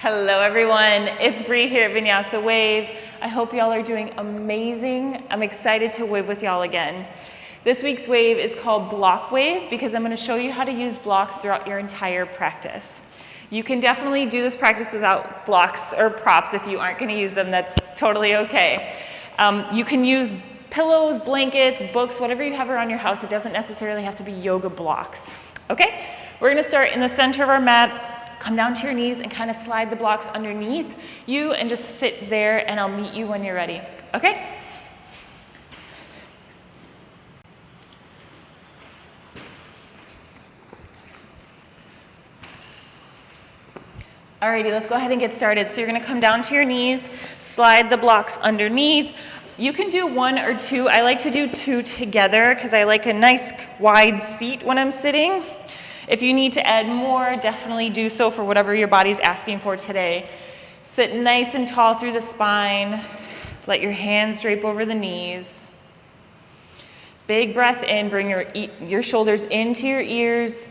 Hello everyone, it's Bree here at Vinyasa Wave. I hope y'all are doing amazing. I'm excited to wave with y'all again. This week's wave is called Block Wave because I'm going to show you how to use blocks throughout your entire practice. You can definitely do this practice without blocks or props. If you aren't going to use them, that's totally okay. You can use pillows, blankets, books, whatever you have around your house. It doesn't necessarily have to be yoga blocks. Okay, we're going to start in the center of our mat. Come down to your knees and kind of slide the blocks underneath you and just sit there, and I'll meet you when you're ready. Okay? Alrighty, let's go ahead and get started. So you're going to come down to your knees, slide the blocks underneath. You can do one or two. I like to do two together because I like a nice wide seat when I'm sitting. If you need to add more, definitely do so for whatever your body's asking for today. Sit nice and tall through the spine. Let your hands drape over the knees. Big breath in, bring your shoulders into your ears.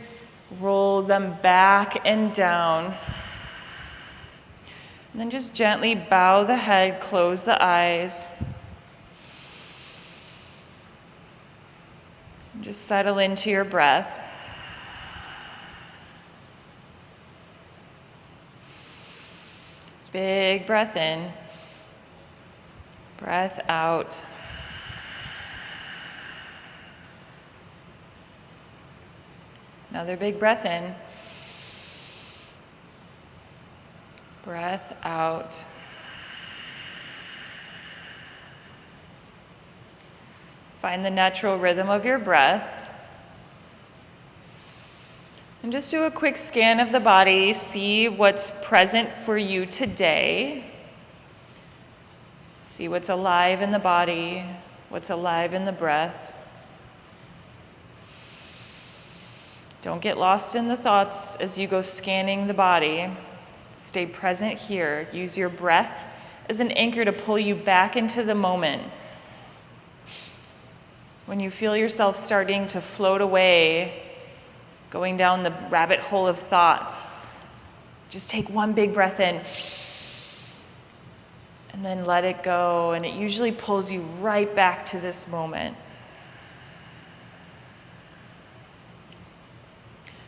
Roll them back and down. And then just gently bow the head, close the eyes. And just settle into your breath. Big breath in, breath out. Another big breath in, breath out. Find the natural rhythm of your breath. And just do a quick scan of the body, see what's present for you today. See what's alive in the body, what's alive in the breath. Don't get lost in the thoughts as you go scanning the body. Stay present here. Use your breath as an anchor to pull you back into the moment. When you feel yourself starting to float away, going down the rabbit hole of thoughts, just take one big breath in and then let it go, and it usually pulls you right back to this moment.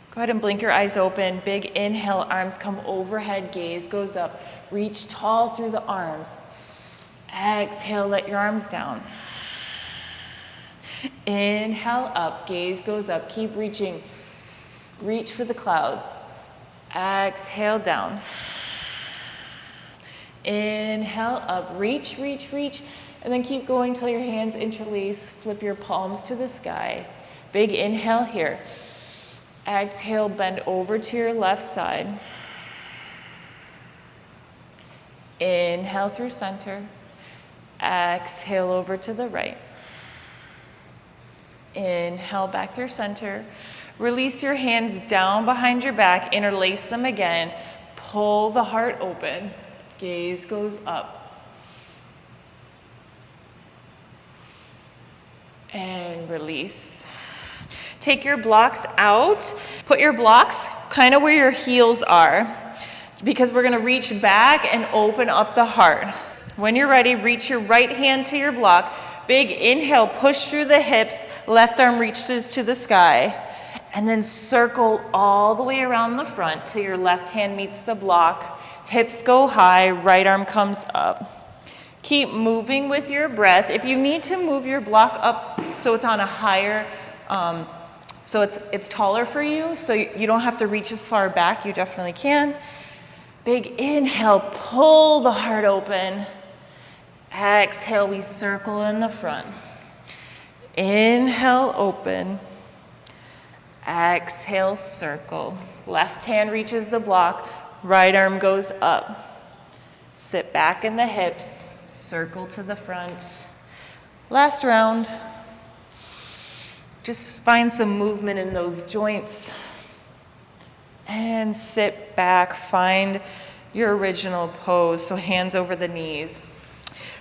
Go ahead and blink your eyes open. Big inhale, arms come overhead, gaze goes up. Reach tall through the arms. Exhale, let your arms down. Inhale up, gaze goes up. Keep reaching. Reach for the clouds. Exhale down. Inhale up, reach, reach, reach, and then keep going till your hands interlace. Flip your palms to the sky. Big inhale here. Exhale, bend over to your left side. Inhale through center. Exhale over to the right. Inhale back through center. Release your hands down behind your back, interlace them again, pull the heart open, gaze goes up. And release. Take your blocks out. Put your blocks kind of where your heels are, because we're going to reach back and open up the heart. When you're ready, reach your right hand to your block. Big inhale, push through the hips, left arm reaches to the sky. And then circle all the way around the front till your left hand meets the block. Hips go high, right arm comes up. Keep moving with your breath. If you need to move your block up so it's on a higher, so it's taller for you, so you don't have to reach as far back, you definitely can. Big inhale, pull the heart open. Exhale, we circle in the front. Inhale, open. Exhale, circle. Left hand reaches the block, right arm goes up. Sit back in the hips, circle to the front. Last round. Just find some movement in those joints. And sit back, find your original pose, so hands over the knees.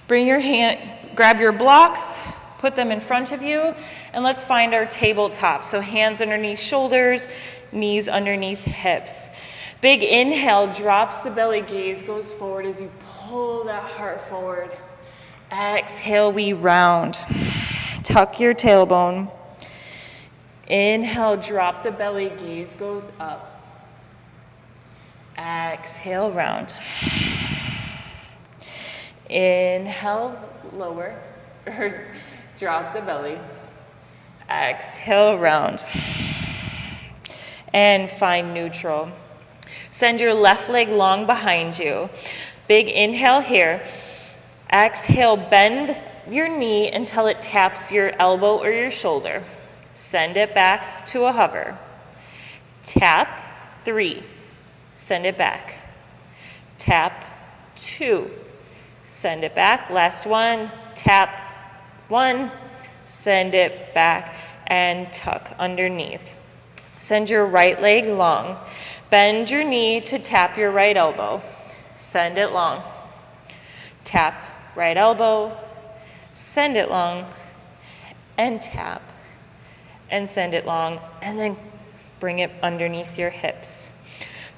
Bring your hand, grab your blocks, put them in front of you, and let's find our tabletop. So hands underneath shoulders, knees underneath hips. Big inhale, drops the belly, gaze goes forward as you pull that heart forward. Exhale, we round. Tuck your tailbone. Inhale, drop the belly, gaze goes up. Exhale, round. Inhale, lower, or drop the belly. Exhale, round. And find neutral. Send your left leg long behind you. Big inhale here. Exhale, bend your knee until it taps your elbow or your shoulder. Send it back to a hover. Tap, 3. Send it back. Tap, 2. Send it back. Last one. Tap, 1. Send it back and tuck underneath. Send your right leg long. Bend your knee to tap your right elbow. Send it long. Tap right elbow. Send it long. And tap. And send it long. And then bring it underneath your hips.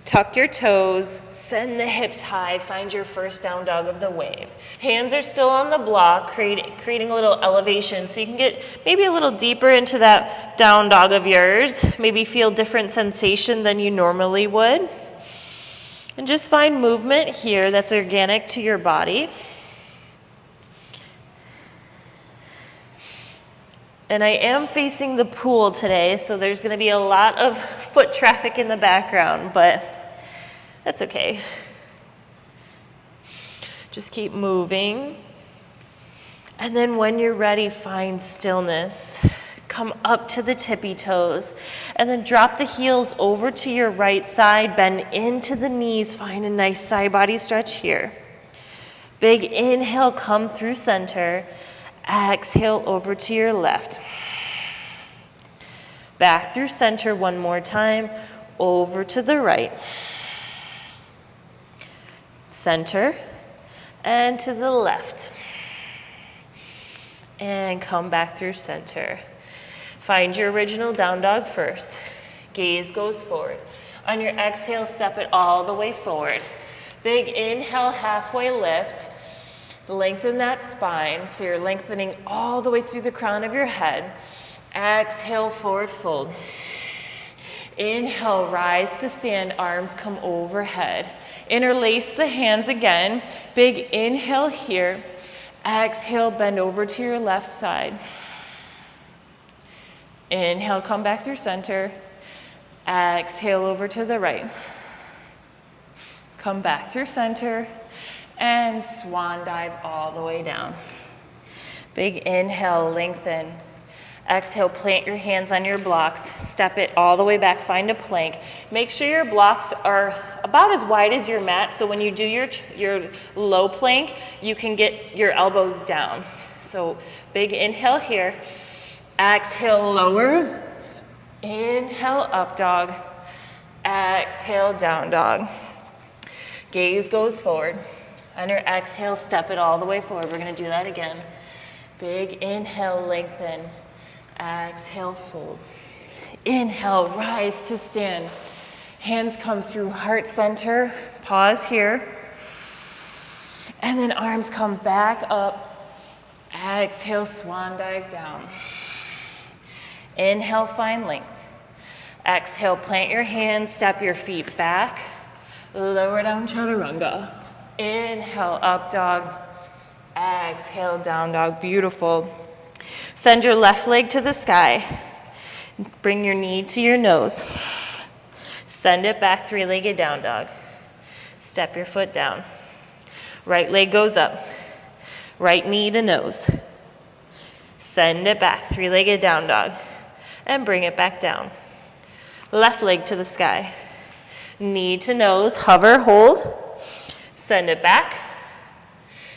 Tuck your toes, send the hips high, find your first down dog of the wave. Hands are still on the block, creating a little elevation so you can get maybe a little deeper into that down dog of yours. Maybe feel different sensation than you normally would. And just find movement here that's organic to your body. And I am facing the pool today, so there's going to be a lot of foot traffic in the background, but that's okay. Just keep moving. And then when you're ready, find stillness. Come up to the tippy toes, and then drop the heels over to your right side, bend into the knees, find a nice side body stretch here. Big inhale, come through center. Exhale over to your left. Back through center one more time, over to the right. Center and to the left. And come back through center. Find your original down dog first. Gaze goes forward. On your exhale, step it all the way forward. Big inhale, halfway lift. Lengthen that spine, so you're lengthening all the way through the crown of your head. Exhale, forward fold. Inhale, rise to stand, arms come overhead. Interlace the hands again. Big inhale here. Exhale, bend over to your left side. Inhale, come back through center. Exhale over to the right. Come back through center. And swan dive all the way down. Big inhale, lengthen. Exhale, plant your hands on your blocks. Step it all the way back, find a plank. Make sure your blocks are about as wide as your mat, so when you do your low plank, you can get your elbows down. So big inhale here. Exhale, lower. Inhale, up dog. Exhale, down dog. Gaze goes forward. On your exhale, step it all the way forward. We're going to do that again. Big inhale, lengthen. Exhale, fold. Inhale, rise to stand. Hands come through heart center. Pause here. And then arms come back up. Exhale, swan dive down. Inhale, find length. Exhale, plant your hands, step your feet back. Lower down, chaturanga. Inhale, up dog. Exhale, down dog. Beautiful. Send your left leg to the sky. Bring your knee to your nose. Send it back, three-legged down dog. Step your foot down. Right leg goes up. Right knee to nose. Send it back, three-legged down dog. And bring it back down. Left leg to the sky. Knee to nose, hover, hold. Send it back.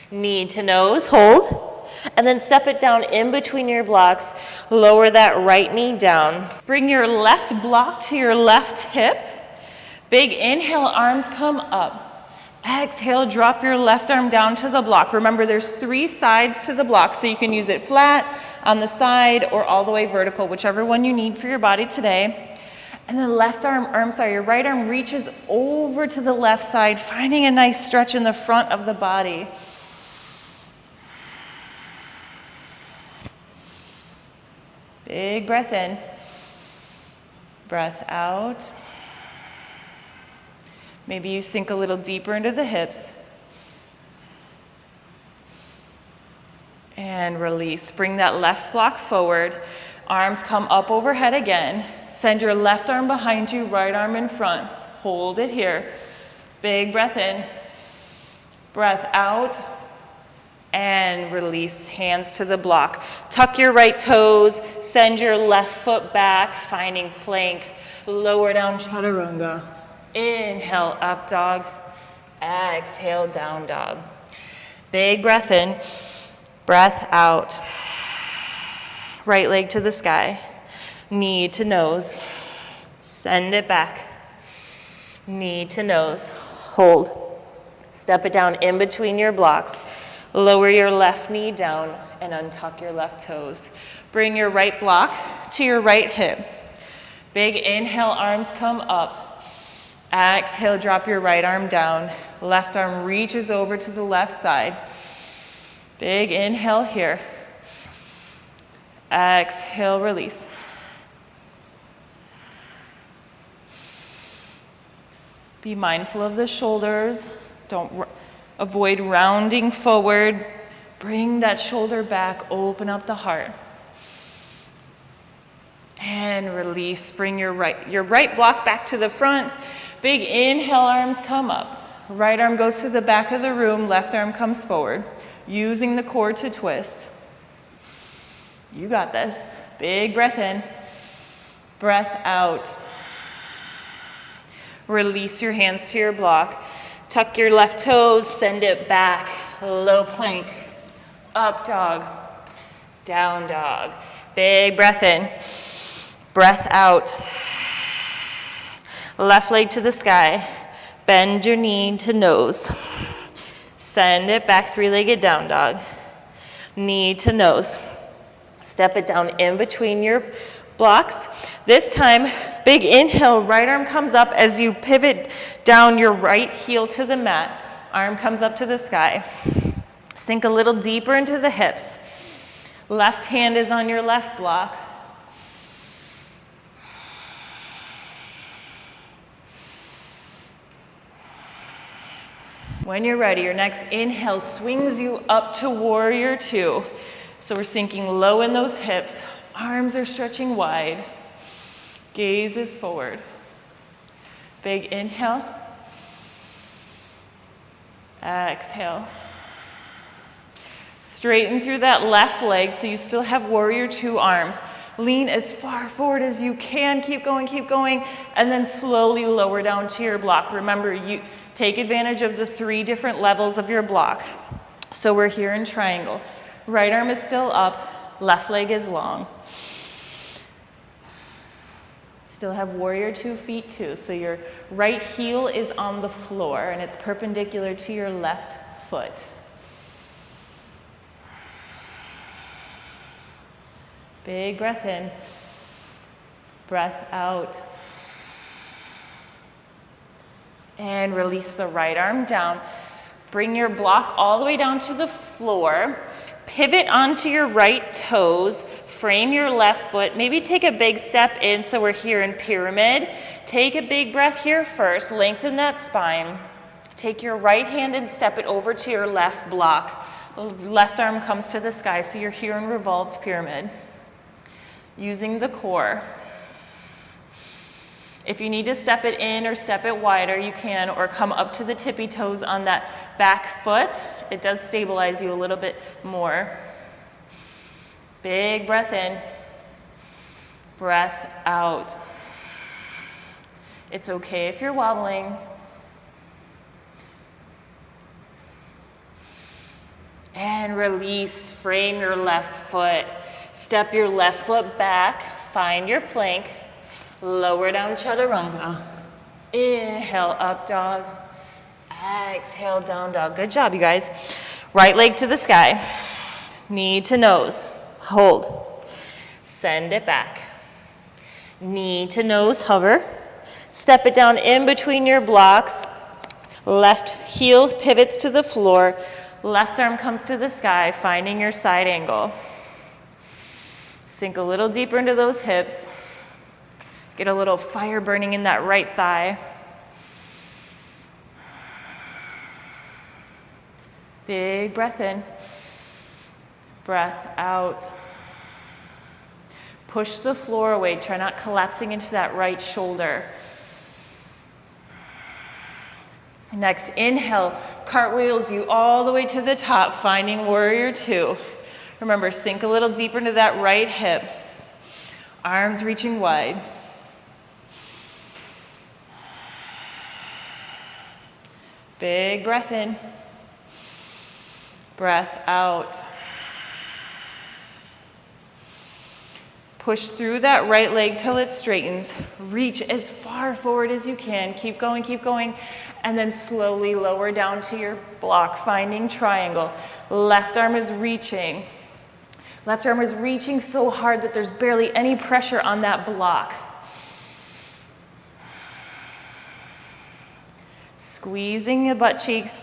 Knee to nose, hold. And then step it down in between your blocks. Lower that right knee down. Bring your left block to your left hip. Big inhale, arms come up. Exhale, drop your left arm down to the block. Remember, there's 3 sides to the block, so you can use it flat, on the side, or all the way vertical, whichever one you need for your body today. And then your right arm reaches over to the left side, finding a nice stretch in the front of the body. Big breath in, breath out. Maybe you sink a little deeper into the hips. And release. Bring that left block forward. Arms come up overhead again. Send your left arm behind you, right arm in front. Hold it here. Big breath in. Breath out. And release. Hands to the block. Tuck your right toes. Send your left foot back, finding plank. Lower down chaturanga. Inhale, up dog. Exhale, down dog. Big breath in. Breath out. Right leg to the sky. Knee to nose. Send it back. Knee to nose. Hold. Step it down in between your blocks. Lower your left knee down and untuck your left toes. Bring your right block to your right hip. Big inhale, arms come up. Exhale, drop your right arm down. Left arm reaches over to the left side. Big inhale here. Exhale, release. Be mindful of the shoulders. Avoid rounding forward. Bring that shoulder back, open up the heart. And release. Bring your right block back to the front. Big inhale, arms come up. Right arm goes to the back of the room, left arm comes forward. Using the core to twist. You got this. Big breath in. Breath out. Release your hands to your block. Tuck your left toes, send it back. Low plank. Up dog. Down dog. Big breath in. Breath out. Left leg to the sky. Bend your knee to nose. Send it back, three-legged down dog. Knee to nose. Step it down in between your blocks. This time, big inhale, right arm comes up as you pivot down your right heel to the mat. Arm comes up to the sky. Sink a little deeper into the hips. Left hand is on your left block. When you're ready, your next inhale swings you up to warrior two. So we're sinking low in those hips. Arms are stretching wide. Gaze is forward. Big inhale. Exhale. Straighten through that left leg so you still have warrior two arms. Lean as far forward as you can. Keep going. And then slowly lower down to your block. Remember, you take advantage of the 3 different levels of your block. So we're here in triangle. Right arm is still up. Left leg is long. Still have warrior 2 feet too. So your right heel is on the floor and it's perpendicular to your left foot. Big breath in. Breath out. And release the right arm down. Bring your block all the way down to the floor. Pivot onto your right toes. Frame your left foot. Maybe take a big step in so we're here in pyramid. Take a big breath here first. Lengthen that spine. Take your right hand and step it over to your left block. Left arm comes to the sky so you're here in revolved pyramid. Using the core. If you need to step it in or step it wider, you can, or come up to the tippy toes on that back foot. It does stabilize you a little bit more. Big breath in. Breath out. It's okay if you're wobbling. And release. Frame your left foot. Step your left foot back. Find your plank. Lower down chaturanga. Inhale, up dog. Exhale, down dog. Good job, you guys. Right leg to the sky. Knee to nose. Hold. Send it back. Knee to nose hover. Step it down in between your blocks. Left heel pivots to the floor. Left arm comes to the sky, finding your side angle. Sink a little deeper into those hips. Get a little fire burning in that right thigh. Big breath in. Breath out. Push the floor away. Try not collapsing into that right shoulder. Next, inhale, cartwheels you all the way to the top, finding warrior two. Remember, sink a little deeper into that right hip. Arms reaching wide. Big breath in. Breath out. Push through that right leg till it straightens. Reach as far forward as you can. Keep going. And then slowly lower down to your block, finding triangle. Left arm is reaching. Left arm is reaching so hard that there's barely any pressure on that block. Squeezing the butt cheeks,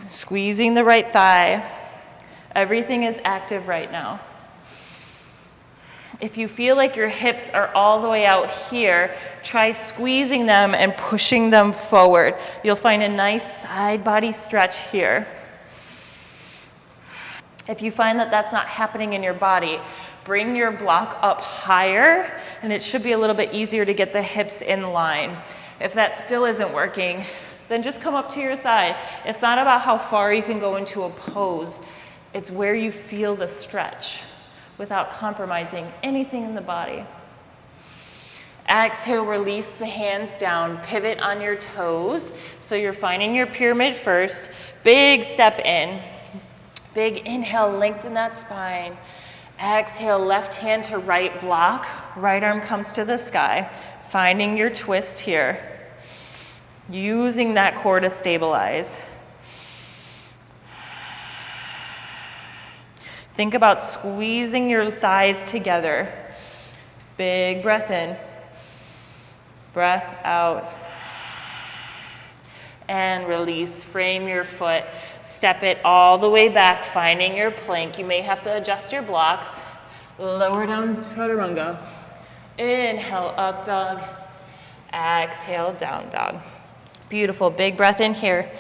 squeezing the right thigh. Everything is active right now. If you feel like your hips are all the way out here, try squeezing them and pushing them forward. You'll find a nice side body stretch here. If you find that that's not happening in your body, bring your block up higher, and it should be a little bit easier to get the hips in line. If that still isn't working, then just come up to your thigh. It's not about how far you can go into a pose. It's where you feel the stretch without compromising anything in the body. Exhale, release the hands down, pivot on your toes. So you're finding your pyramid first. Big step in. Big inhale, lengthen that spine. Exhale, left hand to right block. Right arm comes to the sky. Finding your twist here. Using that core to stabilize. Think about squeezing your thighs together. Big breath in. Breath out. And release. Frame your foot. Step it all the way back, finding your plank. You may have to adjust your blocks. Lower down, chaturanga. Inhale, up dog. Exhale, down dog. Beautiful. Big breath in here.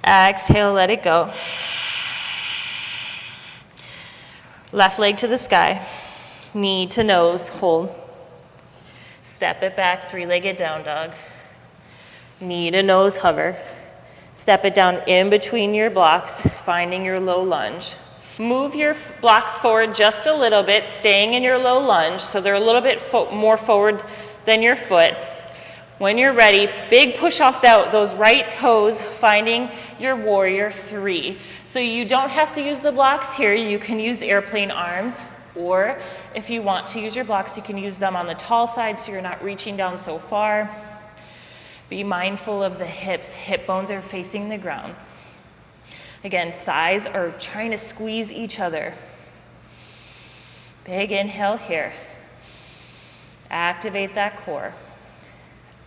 Exhale, let it go. Left leg to the sky. Knee to nose, hold. Step it back, three-legged down dog. Knee to nose, hover. Step it down in between your blocks, finding your low lunge. Move your blocks forward just a little bit, staying in your low lunge, so they're a little bit more forward than your foot. When you're ready, big push off those right toes, finding your warrior three. So you don't have to use the blocks here. You can use airplane arms, or if you want to use your blocks, you can use them on the tall side so you're not reaching down so far. Be mindful of the hips. Hip bones are facing the ground. Again, thighs are trying to squeeze each other. Big inhale here. Activate that core.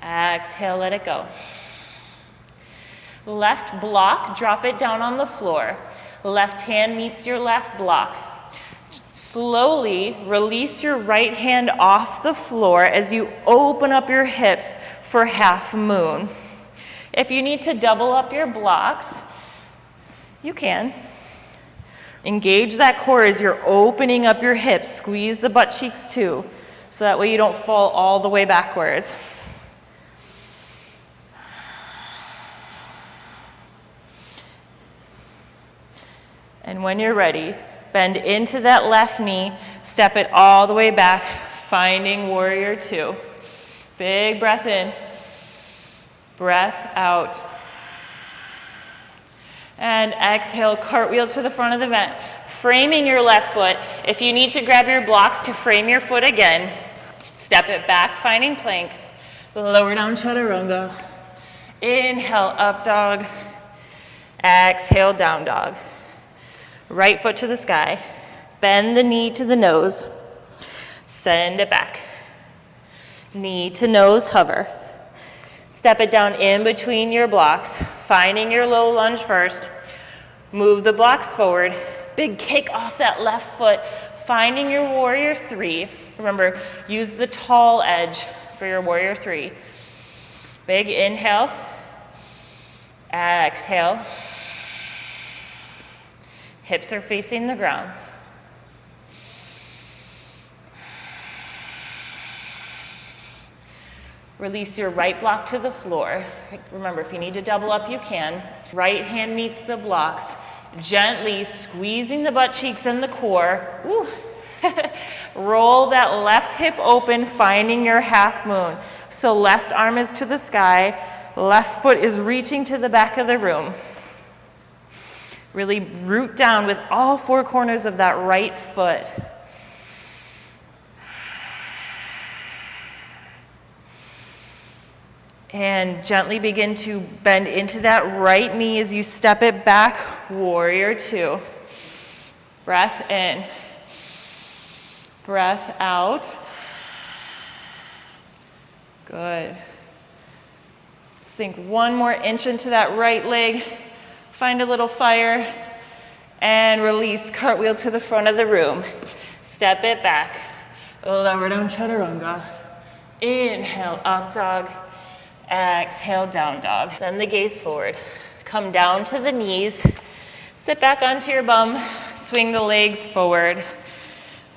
Exhale, let it go. Left block, drop it down on the floor. Left hand meets your left block. Slowly release your right hand off the floor as you open up your hips for half moon. If you need to double up your blocks, you can. Engage that core as you're opening up your hips. Squeeze the butt cheeks too, so that way you don't fall all the way backwards. And when you're ready, bend into that left knee, step it all the way back, finding warrior two. Big breath in, breath out. And exhale, cartwheel to the front of the mat, framing your left foot. If you need to grab your blocks to frame your foot again, step it back, finding plank. Lower down, chaturanga. Inhale, up dog. Exhale, down dog. Right foot to the sky. Bend the knee to the nose. Send it back. Knee to nose hover. Step it down in between your blocks, finding your low lunge first. Move the blocks forward. Big kick off that left foot, finding your warrior three. Remember, use the tall edge for your warrior three. Big inhale. Exhale. Hips are facing the ground. Release your right block to the floor. Remember, if you need to double up, you can. Right hand meets the blocks. Gently squeezing the butt cheeks and the core. Woo. Roll that left hip open, finding your half moon. So left arm is to the sky, left foot is reaching to the back of the room. Really root down with all four corners of that right foot. And gently begin to bend into that right knee as you step it back, warrior two. Breath in, breath out. Good. Sink one more inch into that right leg, find a little fire, and release, cartwheel to the front of the room. Step it back, lower down chaturanga. Inhale, up dog. Exhale, down dog. Send the gaze forward. Come down to the knees. Sit back onto your bum. Swing the legs forward.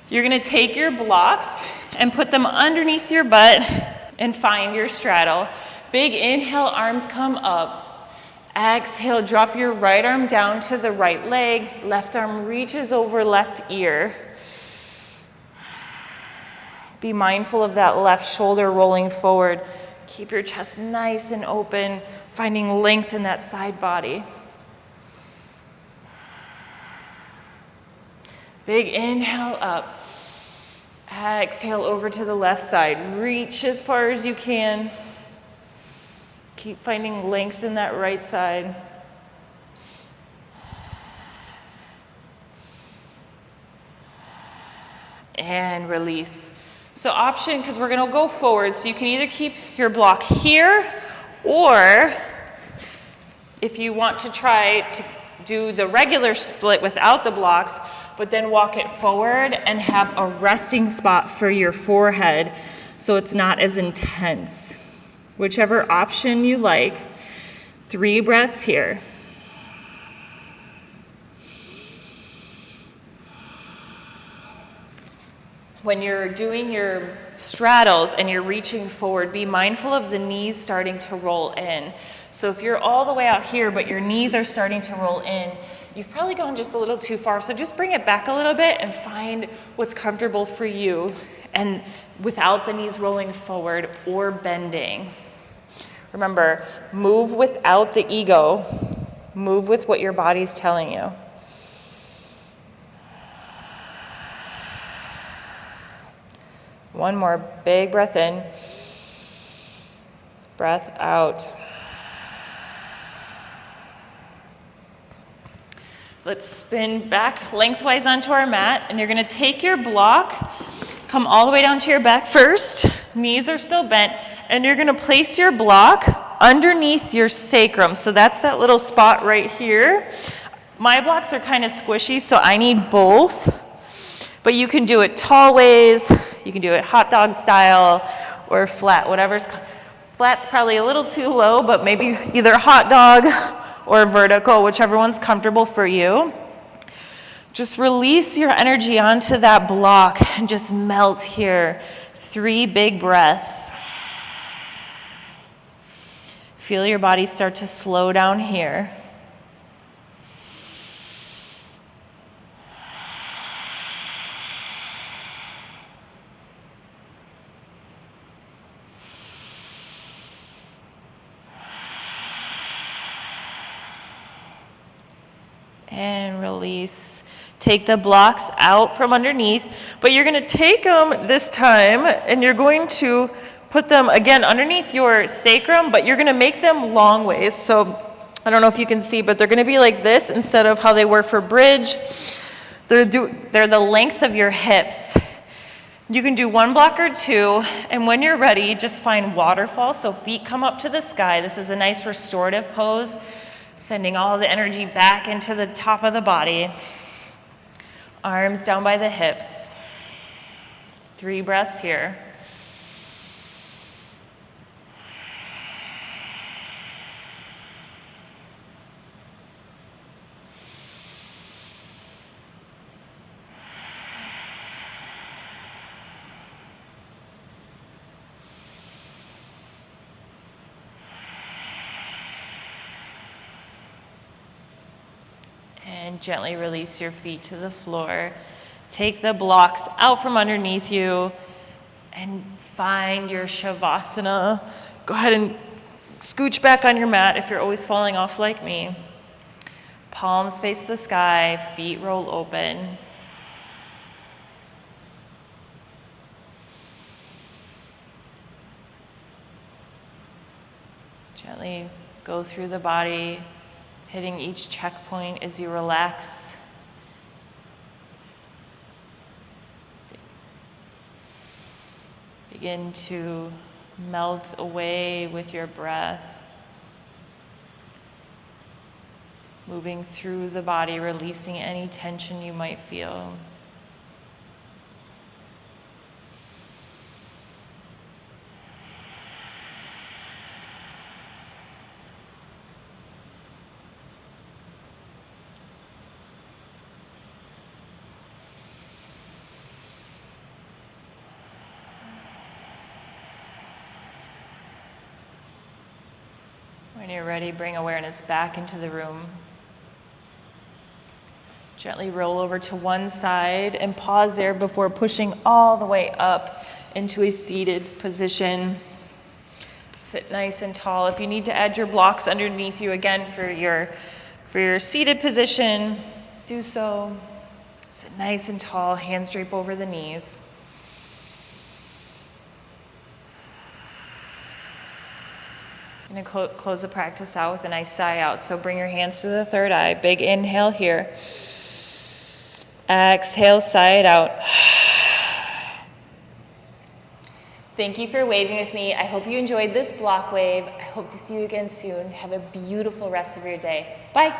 You're going to take your blocks and put them underneath your butt and find your straddle. Big inhale, arms come up. Exhale, drop your right arm down to the right leg. Left arm reaches over left ear. Be mindful of that left shoulder rolling forward. Keep your chest nice and open, finding length in that side body. Big inhale up. Exhale over to the left side. Reach as far as you can. Keep finding length in that right side. And release. So option, because we're going to go forward, so you can either keep your block here, or if you want to try to do the regular split without the blocks, but then walk it forward and have a resting spot for your forehead so it's not as intense. Whichever option you like. 3 breaths here. When you're doing your straddles and you're reaching forward, be mindful of the knees starting to roll in. So if you're all the way out here, but your knees are starting to roll in, you've probably gone just a little too far. So just bring it back a little bit and find what's comfortable for you, and without the knees rolling forward or bending. Remember, move without the ego. Move with what your body's telling you. One more big breath in, breath out. Let's spin back lengthwise onto our mat, and you're going to take your block, come all the way down to your back first, knees are still bent, and you're going to place your block underneath your sacrum. So that's that little spot right here. My blocks are kind of squishy, so I need both. But you can do it tall ways, you can do it hot dog style, or flat, whatever's, flat's probably a little too low, but maybe either hot dog or vertical, whichever one's comfortable for you. Just release your energy onto that block and just melt here. 3 big breaths. Feel your body start to slow down here. And release. Take the blocks out from underneath, but you're going to take them this time and you're going to put them again underneath your sacrum, but you're going to make them long ways. So I don't know if you can see, but they're going to be like this instead of how they were for bridge. They're the length of your hips. You can do one block or two, and when you're ready, just find waterfall, so feet come up to the sky. This is a nice restorative pose, sending all the energy back into the top of the body. Arms down by the hips. 3 breaths here. And gently release your feet to the floor. Take the blocks out from underneath you and find your Shavasana. Go ahead and scooch back on your mat if you're always falling off like me. Palms face the sky, feet roll open. Gently go through the body, hitting each checkpoint as you relax. Begin to melt away with your breath. Moving through the body, releasing any tension you might feel. When you're ready, bring awareness back into the room. Gently roll over to one side and pause there before pushing all the way up into a seated position. Sit nice and tall. If you need to add your blocks underneath you again for your seated position, do so. Sit nice and tall, hands drape over the knees. I'm going to close the practice out with a nice sigh out. So bring your hands to the third eye. Big inhale here. Exhale, sigh it out. Thank you for waving with me. I hope you enjoyed this block wave. I hope to see you again soon. Have a beautiful rest of your day. Bye.